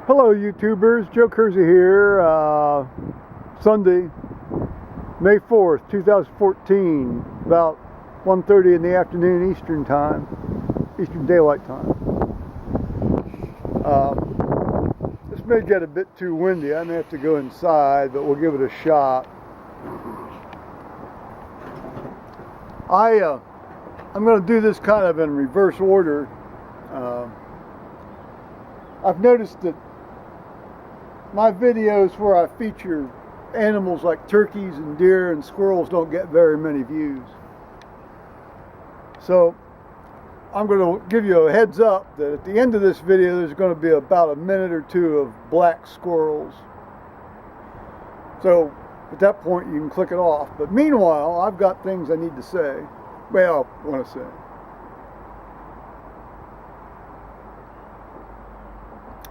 Hello YouTubers, Joe Kersey here, Sunday, May 4th, 2014, about 1:30 in the afternoon Eastern Time, Eastern Daylight Time. This may get a bit too windy, I may have to go inside, but we'll give it a shot. I'm going to do this kind of in reverse order. I've noticed that my videos where I feature animals like turkeys and deer and squirrels don't get very many views. So I'm going to give you a heads up that at the end of this video there's going to be about a minute or two of black squirrels. So at that point you can click it off. But meanwhile, I've got things I need to say. Well, I want to say.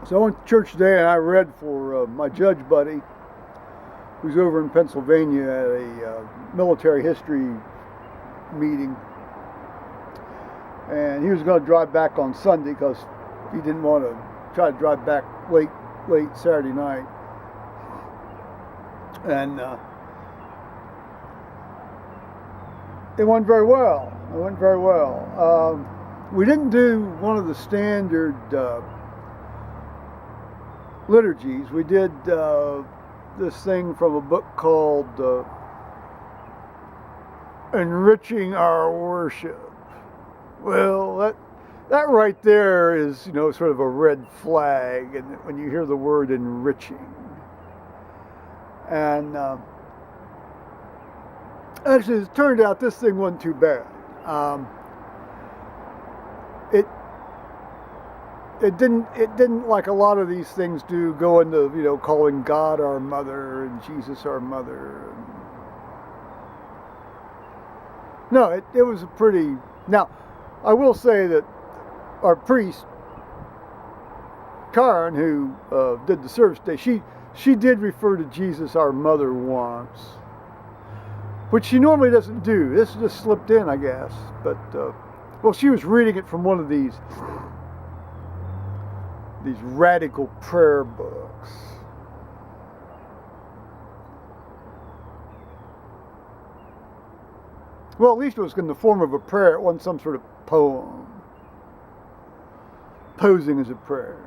So I went to church today and I read for my judge buddy who's over in Pennsylvania at a military history meeting. And he was going to drive back on Sunday because he didn't want to try to drive back late Saturday night. And it went very well. We didn't do one of the standard liturgies. We did this thing from a book called Enriching Our Worship. Well, that right there is, sort of a red flag, and when you hear the word enriching. And actually, it turned out this thing wasn't too bad. It didn't like a lot of these things do go into calling God our mother and Jesus our mother. No, it was a pretty. Now, I will say that our priest Carin, who did the service today, she did refer to Jesus our mother once, which she normally doesn't do. This just slipped in, I guess. But well, she was reading it from one of these radical prayer books. Well, at least it was in the form of a prayer. It wasn't some sort of poem posing as a prayer,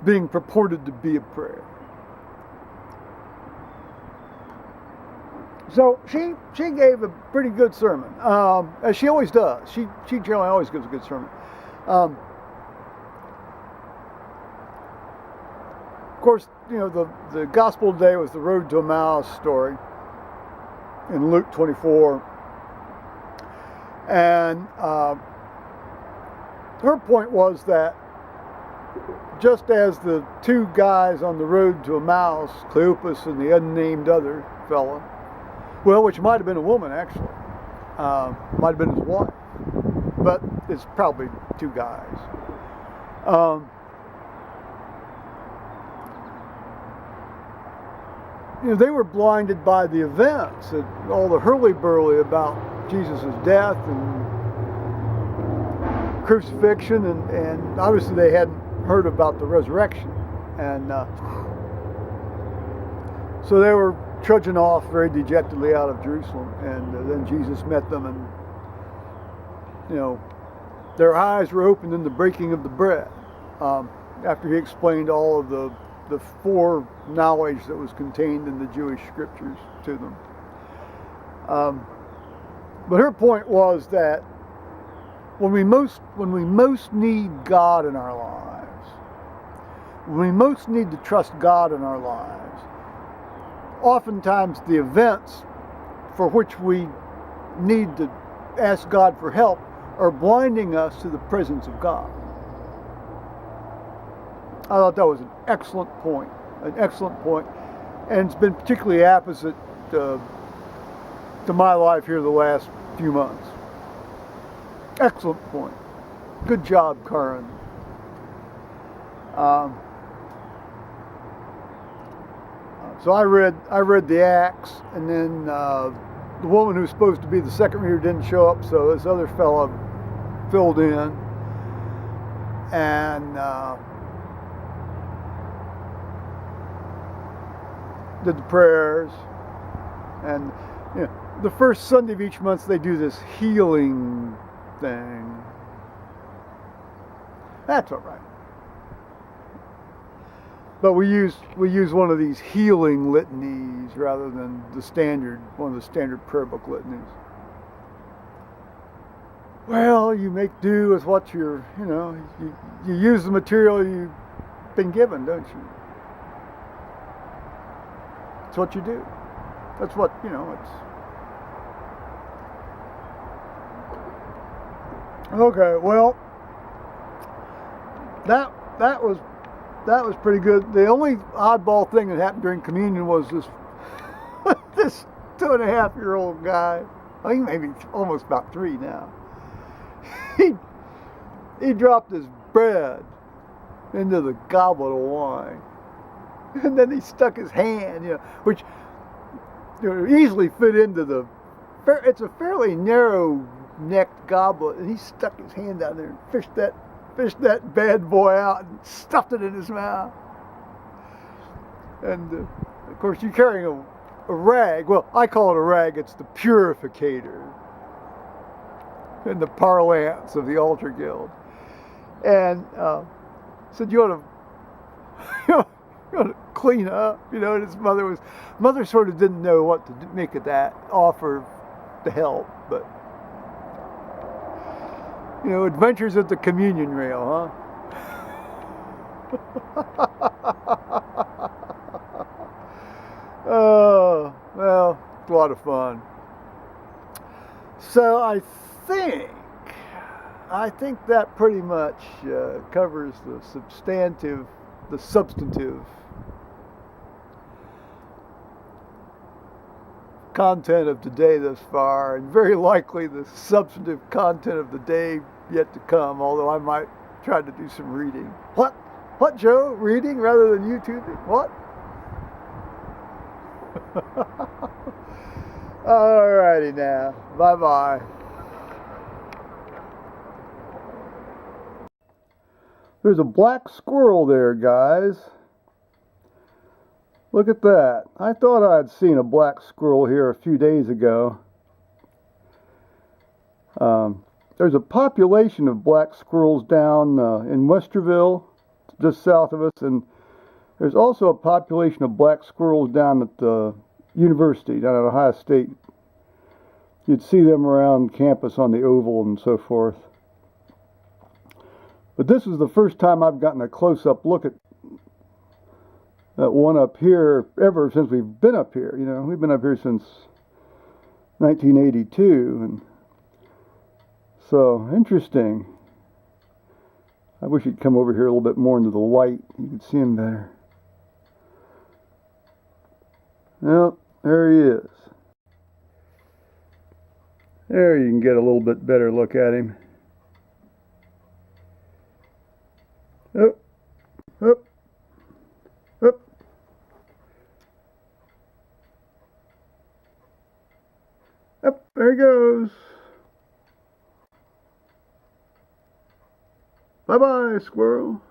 being purported to be a prayer. So she gave a pretty good sermon, as she always does. She generally always gives a good sermon. Of course, the gospel today was the road to Emmaus story in Luke 24. And her point was that just as the two guys on the road to Emmaus, Cleopas and the unnamed other fella, well, which might have been a woman actually, might have been his wife, but it's probably two guys. They were blinded by the events, all the hurly-burly about Jesus' death and crucifixion, and obviously they hadn't heard about the resurrection. And so they were trudging off very dejectedly out of Jerusalem, and then Jesus met them, and their eyes were opened in the breaking of the bread, after he explained all of the foreknowledge that was contained in the Jewish scriptures to them. But her point was that when we most need God in our lives, when we most need to trust God in our lives, oftentimes the events for which we need to ask God for help are blinding us to the presence of God. I thought that was an excellent point, and it's been particularly apposite to my life here the last few months. Excellent point. Good job, Carin. So I read the Acts, and then the woman who's supposed to be the second reader didn't show up, so this other fella filled in, and did the prayers, and the first Sunday of each month they do this healing thing. That's all right. But we use one of these healing litanies rather than one of the standard prayer book litanies. Well, you make do with what you use the material you've been given, don't you? That's what you do. That's what, it's... Okay, well, that was pretty good. The only oddball thing that happened during communion was this 2.5-year-old guy. I think maybe almost about 3 now. He dropped his bread into the goblet of wine, and then he stuck his hand, which easily fit into it's a fairly narrow-necked goblet, and he stuck his hand down there and fished that bad boy out and stuffed it in his mouth. And of course, you're carrying a rag. Well, I call it a rag. It's the purificator in the parlance of the altar guild. And said, you ought to clean up. And his mother sort of didn't know what to make of that offer to help, but adventures at the communion rail, huh? Oh, well, it's a lot of fun. So I think that pretty much covers the substantive content of today thus far, and very likely the substantive content of the day yet to come, although I might try to do some reading. What, Joe? Reading rather than YouTubing? What? Alrighty now. Bye-bye. There's a black squirrel there, guys. Look at that. I thought I'd seen a black squirrel here a few days ago. There's a population of black squirrels down in Westerville, just south of us, and there's also a population of black squirrels down at the university, down at Ohio State. You'd see them around campus on the Oval and so forth. But this is the first time I've gotten a close-up look at that one up here ever since we've been up here. We've been up here since 1982, and so interesting. I wish he'd come over here a little bit more into the light. You could see him better. Well, there he is. There you can get a little bit better look at him. Up, up, up. Up, there he goes. Bye-bye, squirrel.